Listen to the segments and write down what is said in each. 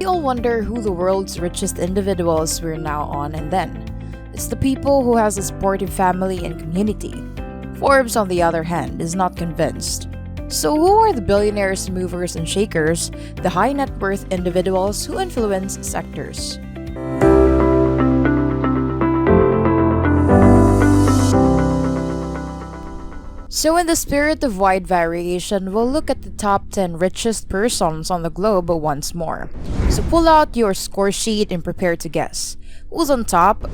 We all wonder who the world's richest individuals we're now on and then. It's the people who has a supportive family and community. Forbes, on the other hand, is not convinced. So who are the billionaires, movers, and shakers, the high net worth individuals who influence sectors? So in the spirit of wide variation, we'll look at the top 10 richest persons on the globe once more. So pull out your score sheet and prepare to guess. Who's on top?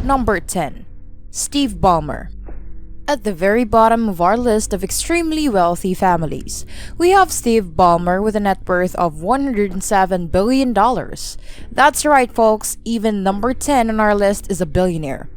Number 10. Steve Ballmer. At the very bottom of our list of extremely wealthy families, we have Steve Ballmer with a net worth of $107 billion. That's right, folks, even number 10 on our list is a billionaire.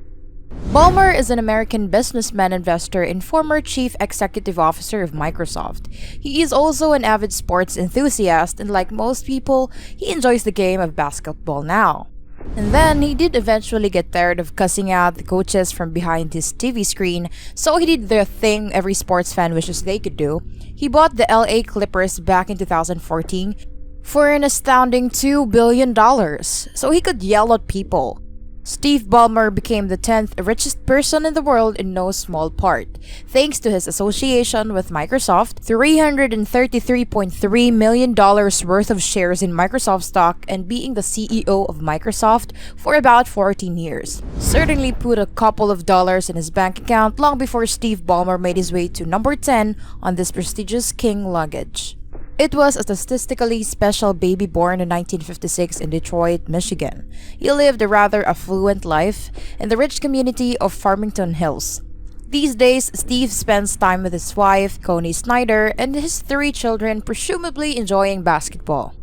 Ballmer is an American businessman, investor, and former chief executive officer of Microsoft. He is also an avid sports enthusiast, and like most people, he enjoys the game of basketball now. And then he did eventually get tired of cussing out the coaches from behind his TV screen, so he did the thing every sports fan wishes they could do. He bought the LA Clippers back in 2014 for an astounding $2 billion, so he could yell at people. Steve Ballmer became the 10th richest person in the world in no small part, thanks to his association with Microsoft, $333.3 million worth of shares in Microsoft stock, and being the CEO of Microsoft for about 14 years. Certainly put a couple of dollars in his bank account long before Steve Ballmer made his way to number 10 on this prestigious king luggage. It was a statistically special baby born in 1956 in Detroit, Michigan. He lived a rather affluent life in the rich community of Farmington Hills. These days, Steve spends time with his wife, Connie Snyder, and his 3 children, presumably enjoying basketball.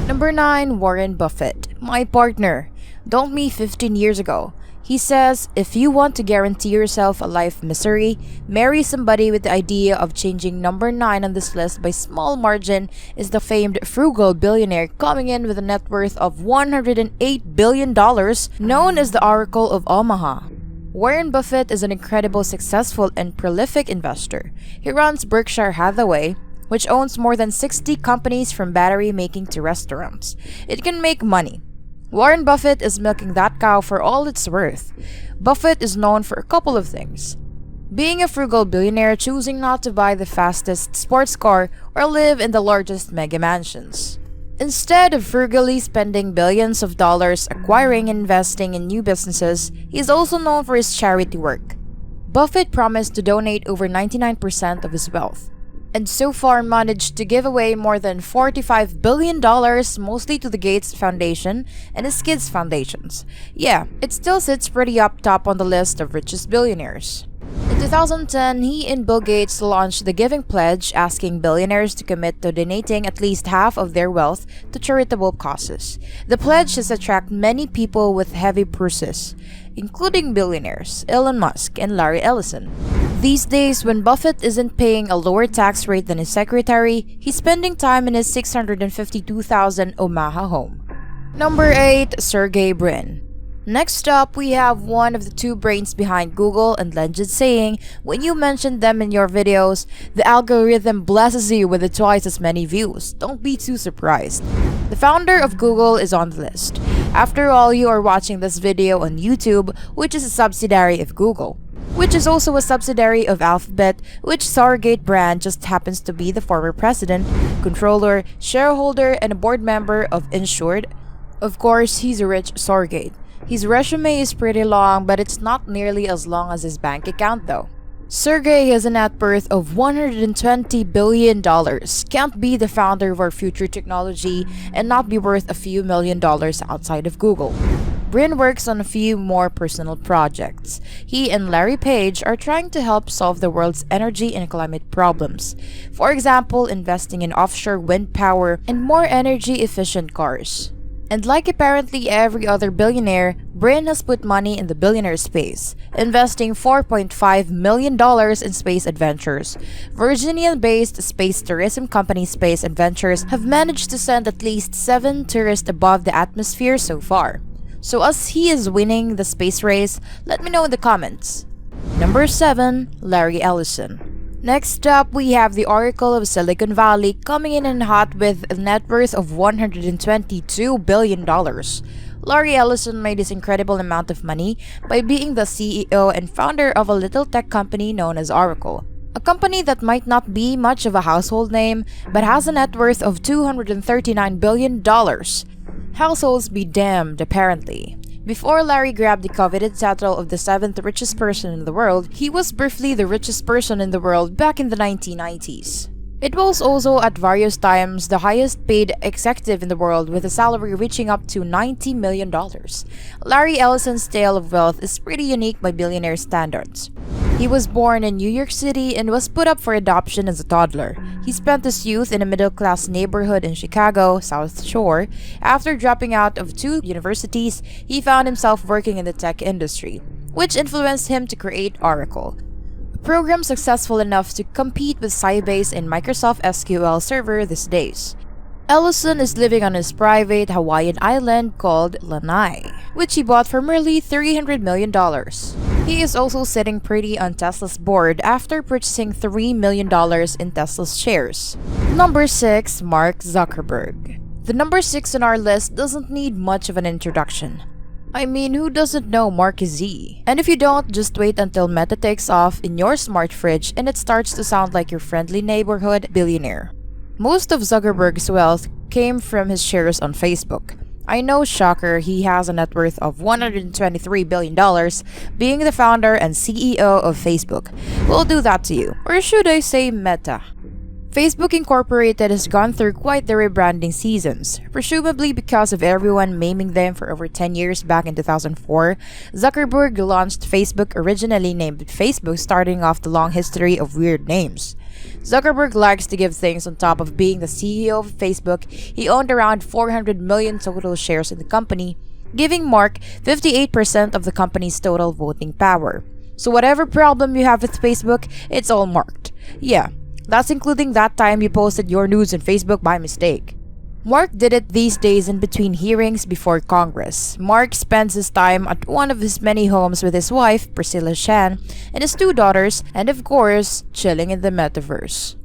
Number 9. Warren Buffett. My partner. Don't me 15 years ago. He says, if you want to guarantee yourself a life of misery, marry somebody with the idea of changing number 9 on this list by small margin is the famed frugal billionaire coming in with a net worth of $108 billion, known as the Oracle of Omaha. Warren Buffett is an incredible, successful, and prolific investor. He runs Berkshire Hathaway, which owns more than 60 companies from battery making to restaurants. It can make money. Warren Buffett is milking that cow for all it's worth. Buffett is known for a couple of things. Being a frugal billionaire, choosing not to buy the fastest sports car or live in the largest mega mansions. Instead of frugally spending billions of dollars acquiring and investing in new businesses, he is also known for his charity work. Buffett promised to donate over 99% of his wealth, and so far managed to give away more than $45 billion, mostly to the Gates Foundation and his kids' foundations. Yeah, it still sits pretty up top on the list of richest billionaires. In 2010, he and Bill Gates launched the Giving Pledge, asking billionaires to commit to donating at least half of their wealth to charitable causes. The pledge has attracted many people with heavy purses, including billionaires Elon Musk and Larry Ellison. These days, when Buffett isn't paying a lower tax rate than his secretary, he's spending time in his $652,000 Omaha home. Number 8. Sergey Brin. Next up, we have one of the 2 brains behind Google and legend saying, when you mention them in your videos, the algorithm blesses you with twice as many views. Don't be too surprised. The founder of Google is on the list. After all, you are watching this video on YouTube, which is a subsidiary of Google, which is also a subsidiary of Alphabet, which Sergey Brin just happens to be the former president, controller, shareholder, and a board member of Insured. Of course, he's a rich Sergey. His resume is pretty long, but it's not nearly as long as his bank account though. Sergey has a net worth of $120 billion. Can't be the founder of our future technology and not be worth a few $1 million outside of Google. Brin works on a few more personal projects. He and Larry Page are trying to help solve the world's energy and climate problems. For example, investing in offshore wind power and more energy-efficient cars. And like apparently every other billionaire, Brin has put money in the billionaire space, investing $4.5 million in space adventures. Virginia-based space tourism company Space Adventures have managed to send at least 7 tourists above the atmosphere so far. So as he is winning the space race, let me know in the comments. Number 7. Larry Ellison. Next up, we have the Oracle of Silicon Valley coming in hot with a net worth of $122 billion. Larry Ellison made this incredible amount of money by being the CEO and founder of a little tech company known as Oracle. A company that might not be much of a household name, but has a net worth of $239 billion. Households be damned, apparently. Before Larry grabbed the coveted title of the 7th richest person in the world, he was briefly the richest person in the world back in the 1990s. It was also at various times the highest paid executive in the world, with a salary reaching up to $90 million. Larry Ellison's tale of wealth is pretty unique by billionaire standards. He was born in New York City and was put up for adoption as a toddler. He spent his youth in a middle-class neighborhood in Chicago, South Shore. After dropping out of 2 universities, he found himself working in the tech industry, which influenced him to create Oracle, a program successful enough to compete with Sybase and Microsoft SQL Server these days. Ellison is living on his private Hawaiian island called Lanai, which he bought for merely $300 million. He is also sitting pretty on Tesla's board after purchasing $3 million in Tesla's shares. Number 6. Mark Zuckerberg. The number 6 on our list doesn't need much of an introduction. I mean, who doesn't know Mark Z? And if you don't, just wait until Meta takes off in your smart fridge and it starts to sound like your friendly neighborhood billionaire. Most of Zuckerberg's wealth came from his shares on Facebook. I know, shocker, he has a net worth of $123 billion, being the founder and CEO of Facebook. We'll do that to you. Or should I say Meta? Facebook Incorporated has gone through quite the rebranding seasons, presumably because of everyone maiming them for over 10 years back in 2004. Zuckerberg launched Facebook, originally named Facebook, starting off the long history of weird names. Zuckerberg likes to give things on top of being the CEO of Facebook. He owned around 400 million total shares in the company, giving Mark 58% of the company's total voting power. So whatever problem you have with Facebook, it's all marked. Yeah, that's including that time you posted your news on Facebook by mistake. Mark did it these days in between hearings before Congress. Mark spends his time at one of his many homes with his wife, Priscilla Shan, and his 2 daughters, and of course, chilling in the metaverse.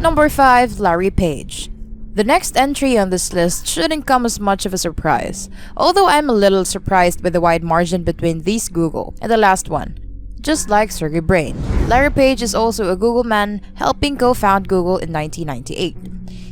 Number 5. Larry Page. The next entry on this list shouldn't come as much of a surprise, although I'm a little surprised by the wide margin between these Google and the last one. Just like Sergey Brin, Larry Page is also a Google man, helping co-found Google in 1998.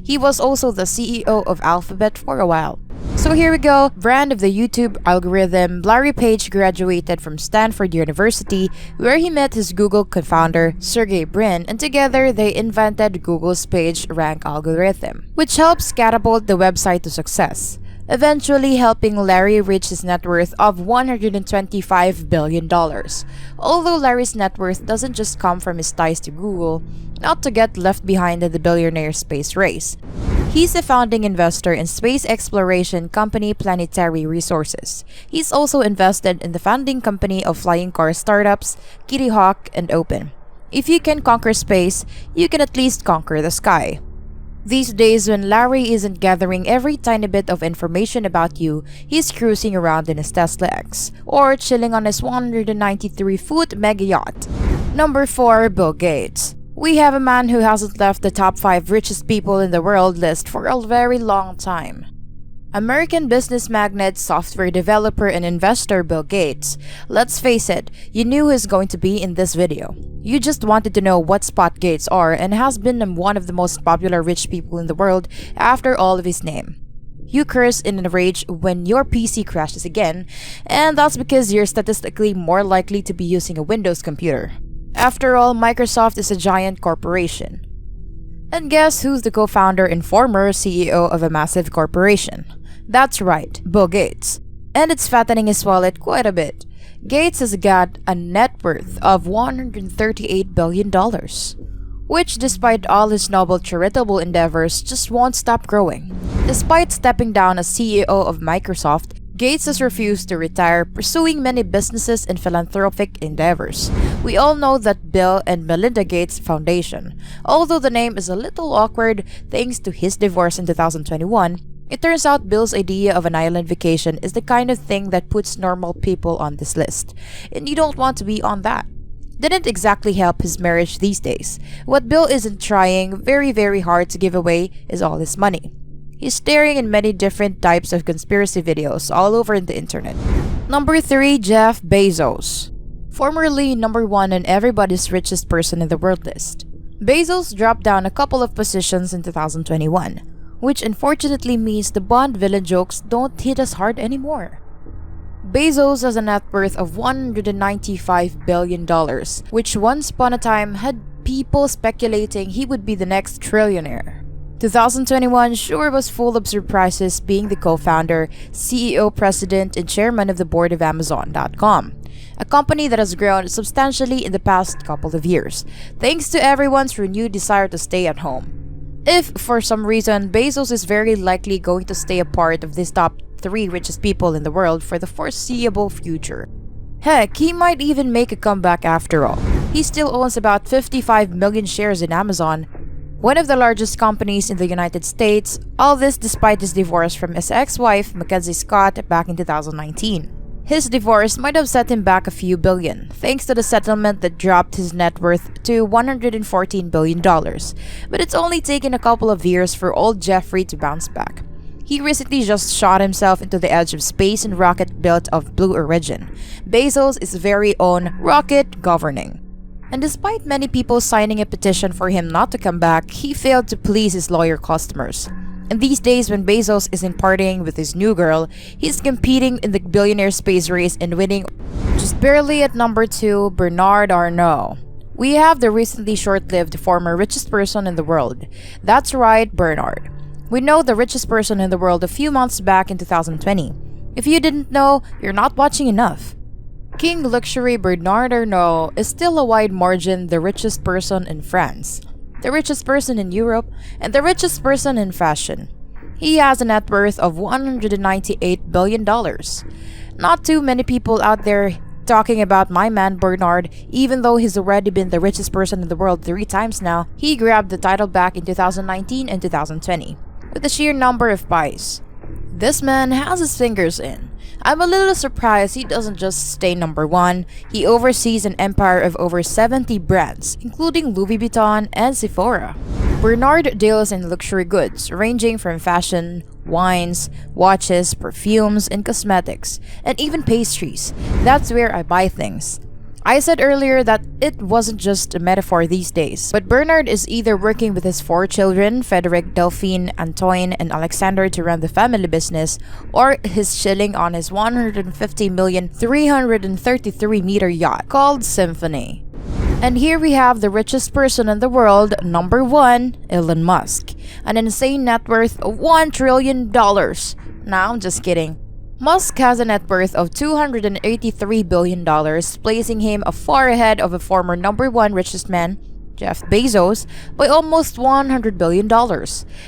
He was also the CEO of Alphabet for a while. So here we go, brand of the YouTube algorithm. Larry Page graduated from Stanford University, where he met his Google co-founder, Sergey Brin, and together they invented Google's PageRank algorithm, which helps catapult the website to success, eventually helping Larry reach his net worth of $125 billion. Although Larry's net worth doesn't just come from his ties to Google, not to get left behind in the billionaire space race. He's a founding investor in space exploration company Planetary Resources. He's also invested in the founding company of flying car startups Kitty Hawk and Open. If you can conquer space, you can at least conquer the sky. These days, when Larry isn't gathering every tiny bit of information about you, he's cruising around in his Tesla X, or chilling on his 193-foot mega yacht. Number 4. Bill Gates. We have a man who hasn't left the top 5 richest people in the world list for a very long time. American business magnate, software developer, and investor Bill Gates. Let's face it, you knew he was going to be in this video. You just wanted to know what spot Gates are, and has been one of the most popular rich people in the world after all of his name. You curse in a rage when your PC crashes again, and that's because you're statistically more likely to be using a Windows computer. After all, Microsoft is a giant corporation. And guess who's the co-founder and former CEO of a massive corporation? That's right, Bill Gates. And it's fattening his wallet quite a bit. Gates has got a net worth of $138 billion, which, despite all his noble charitable endeavors, just won't stop growing. Despite stepping down as CEO of Microsoft, Gates has refused to retire, pursuing many businesses and philanthropic endeavors. We all know that Bill and Melinda Gates Foundation. Although the name is a little awkward thanks to his divorce in 2021, it turns out Bill's idea of an island vacation is the kind of thing that puts normal people on this list, and you don't want to be on that. didn't exactly help his marriage these days. What Bill isn't trying very hard to give away is all his money. He's staring in many different types of conspiracy videos all over the internet. Number 3, Jeff Bezos. Formerly number 1 on everybody's richest person in the world list. Bezos dropped down a couple of positions in 2021, which unfortunately means the Bond villain jokes don't hit us hard anymore. Bezos has a net worth of $195 billion, which once upon a time had people speculating he would be the next trillionaire. 2021 sure was full of surprises, being the co-founder, CEO, president, and chairman of the board of Amazon.com, a company that has grown substantially in the past couple of years, thanks to everyone's renewed desire to stay at home. If, for some reason, Bezos is very likely going to stay a part of this top 3 richest people in the world for the foreseeable future. Heck, he might even make a comeback after all. He still owns about 55 million shares in Amazon, one of the largest companies in the United States, all this despite his divorce from his ex-wife, Mackenzie Scott, back in 2019. His divorce might have set him back a few billion, thanks to the settlement that dropped his net worth to $114 billion. But it's only taken a couple of years for old Jeffrey to bounce back. He recently just shot himself into the edge of space in rocket built of Blue Origin, Bezos' very own rocket governing. And despite many people signing a petition for him not to come back, he failed to please his loyal customers. And these days, when Bezos isn't partying with his new girl, he's competing in the billionaire space race and winning just barely at number 2, Bernard Arnault. We have the recently short-lived former richest person in the world. That's right, Bernard. We know the richest person in the world a few months back in 2020. If you didn't know, you're not watching enough. King Luxury Bernard Arnault is still a wide margin the richest person in France, the richest person in Europe, and the richest person in fashion. He has a net worth of $198 billion. Not too many people out there talking about my man Bernard, even though he's already been the richest person in the world 3 times now. He grabbed the title back in 2019 and 2020, with the sheer number of pies this man has his fingers in. I'm a little surprised he doesn't just stay number 1. He oversees an empire of over 70 brands, including Louis Vuitton and Sephora. Bernard deals in luxury goods, ranging from fashion, wines, watches, perfumes, and cosmetics, and even pastries. That's where I buy things. I said earlier that it wasn't just a metaphor these days, but Bernard is either working with his 4 children, Frederic, Delphine, Antoine, and Alexander, to run the family business, or he's chilling on his 150 million 333 meter yacht called Symphony. And here we have the richest person in the world, number 1, Elon Musk, an insane net worth of $1 trillion. Nah, I'm just kidding. Musk has a net worth of $283 billion, placing him far ahead of a former number 1 richest man, Jeff Bezos, by almost $100 billion.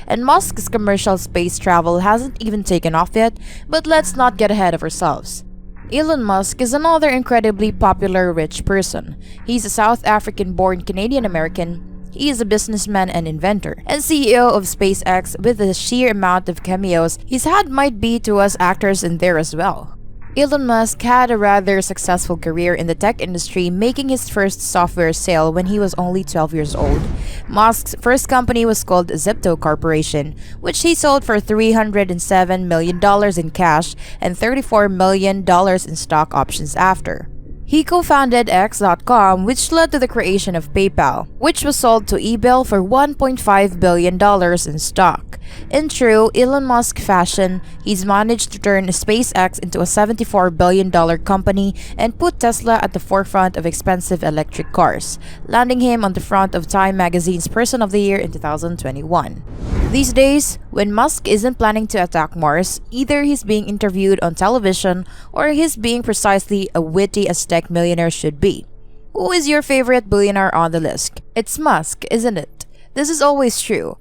And Musk's commercial space travel hasn't even taken off yet, but let's not get ahead of ourselves. Elon Musk is another incredibly popular rich person. He's a South African-born Canadian-American. He is a businessman and inventor, and CEO of SpaceX. With the sheer amount of cameos he's had might be to us actors in there as well. Elon Musk had a rather successful career in the tech industry, making his first software sale when he was only 12 years old. Musk's first company was called Zipto Corporation, which he sold for $307 million in cash and $34 million in stock options after. He co-founded X.com, which led to the creation of PayPal, which was sold to eBay for $1.5 billion in stock. In true Elon Musk fashion, he's managed to turn SpaceX into a $74 billion company and put Tesla at the forefront of expensive electric cars, landing him on the front of Time magazine's Person of the Year in 2021. These days, when Musk isn't planning to attack Mars, either he's being interviewed on television or he's being precisely a witty as tech millionaire should be. Who is your favorite billionaire on the list? It's Musk, isn't it? This is always true.